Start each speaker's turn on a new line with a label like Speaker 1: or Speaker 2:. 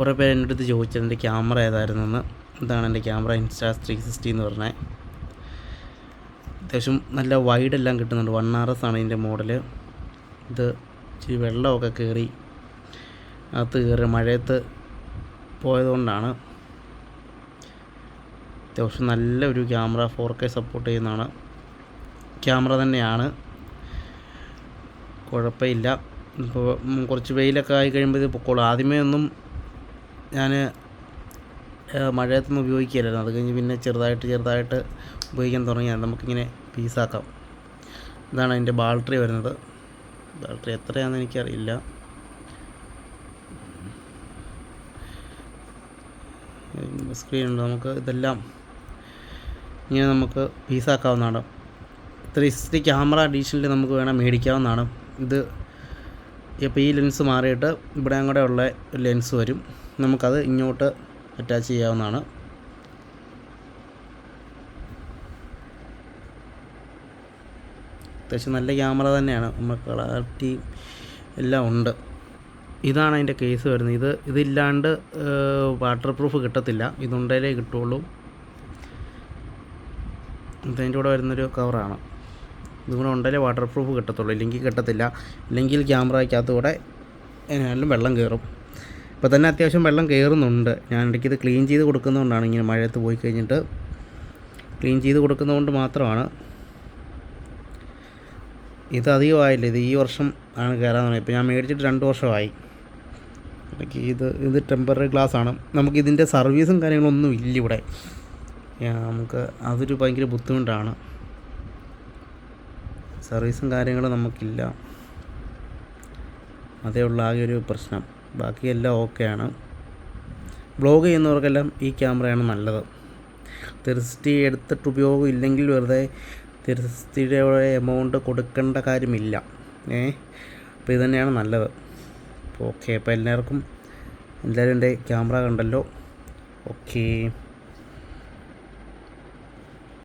Speaker 1: കുറേ പേര് എൻ്റെ അടുത്ത് ചോദിച്ചത് എൻ്റെ ക്യാമറ ഏതായിരുന്നെന്ന്. ഇതാണ് എൻ്റെ ക്യാമറ, Insta360 എന്ന് പറഞ്ഞത്. അത്യാവശ്യം നല്ല വൈഡെല്ലാം കിട്ടുന്നുണ്ട്. 1RS ആണ് ഇതിൻ്റെ മോഡൽ. ഇത് ഇച്ചിരി വെള്ളമൊക്കെ കയറി മഴയത്ത് പോയതുകൊണ്ടാണ്. അത്യാവശ്യം നല്ലൊരു ക്യാമറ, 4K സപ്പോർട്ട് ചെയ്യുന്നതാണ് ക്യാമറ തന്നെയാണ്, കുഴപ്പമില്ല. ഇപ്പോൾ കുറച്ച് വെയിലൊക്കെ ആയി കഴിയുമ്പോൾ ഇത് പൊക്കോളും. ആദ്യമേ ഒന്നും ഞാൻ മഴയത്തൊന്നും ഉപയോഗിക്കില്ലായിരുന്നു. അത് കഴിഞ്ഞ് പിന്നെ ചെറുതായിട്ട് ഉപയോഗിക്കാൻ തുടങ്ങിയാണ്. നമുക്കിങ്ങനെ പീസാക്കാം. ഇതാണ് അതിൻ്റെ ബാറ്ററി വരുന്നത്. ബാറ്ററി എത്രയാണെന്ന് എനിക്കറിയില്ല. സ്ക്രീൻ ഉണ്ട്. നമുക്ക് ഇതെല്ലാം ഇങ്ങനെ നമുക്ക് പീസാക്കാവുന്നതാണ്. 360 ക്യാമറ അഡീഷണലി നമുക്ക് വേണം മേടിക്കാവുന്നതാണ്. ഇത് ഇപ്പോൾ ഈ ലെൻസ് മാറിയിട്ട് ഇവിടെ അങ്ങോട്ട് ഉള്ള ലെൻസ് വരും. നമുക്കത് ഇങ്ങോട്ട് അറ്റാച്ച് ചെയ്യാവുന്നതാണ്. അത്യാവശ്യം നല്ല ക്യാമറ തന്നെയാണ്. നമുക്ക് ക്ലാരിറ്റി എല്ലാം ഉണ്ട്. ഇതാണ് അതിൻ്റെ കേസ് വരുന്നത്. ഇതില്ലാണ്ട് വാട്ടർ പ്രൂഫ് കിട്ടത്തില്ല. ഇതുണ്ടെങ്കിലേ കിട്ടുള്ളൂ. ഇതിൻ്റെ കൂടെ വരുന്നൊരു കവറാണ്. ഇതുകൂടെ ഉണ്ടെങ്കിലേ വാട്ടർ പ്രൂഫ് കിട്ടത്തുള്ളൂ, ഇല്ലെങ്കിൽ കിട്ടത്തില്ല. ഇല്ലെങ്കിൽ ക്യാമറയ്ക്കകത്ത് കൂടെ എങ്ങനെയാണെങ്കിലും വെള്ളം കയറും. ഇപ്പോൾ തന്നെ അത്യാവശ്യം വെള്ളം കയറുന്നുണ്ട്. ഞാൻ ഇടയ്ക്ക് ഇത് ക്ലീൻ ചെയ്ത് കൊടുക്കുന്നതുകൊണ്ടാണ്. ഇങ്ങനെ മഴയത്ത് പോയി കഴിഞ്ഞിട്ട് ക്ലീൻ ചെയ്ത് കൊടുക്കുന്നതുകൊണ്ട് മാത്രമാണ്. ഇത് അധികമായില്ല. ഇത് ഈ വർഷം ആണ് കയറാൻ തുടങ്ങി. ഇപ്പോൾ ഞാൻ മേടിച്ചിട്ട് 2 വർഷമായി. ഇടയ്ക്ക് ഇത് ടെമ്പററി ഗ്ലാസ് ആണ്. നമുക്കിതിൻ്റെ സർവീസും കാര്യങ്ങളൊന്നും ഇല്ല ഇവിടെ. നമുക്ക് അതൊരു ഭയങ്കര ബുദ്ധിമുട്ടാണ്. സർവീസും കാര്യങ്ങളും നമുക്കില്ല. അതേ ഉള്ള ആകെ ഒരു പ്രശ്നം. ബാക്കിയെല്ലാം ഓക്കെയാണ്. വ്ളോഗ് ചെയ്യുന്നവർക്കെല്ലാം ഈ ക്യാമറയാണ് നല്ലത്. 360 എടുത്തിട്ട് ഉപയോഗം ഇല്ലെങ്കിൽ വെറുതെ 360യുടെ എമൗണ്ട് കൊടുക്കേണ്ട കാര്യമില്ല. അപ്പോൾ ഇത് തന്നെയാണ് നല്ലത്. ഓക്കെ, അപ്പോൾ എല്ലാവരും എൻ്റെ ക്യാമറ കണ്ടല്ലോ. ഓക്കേ.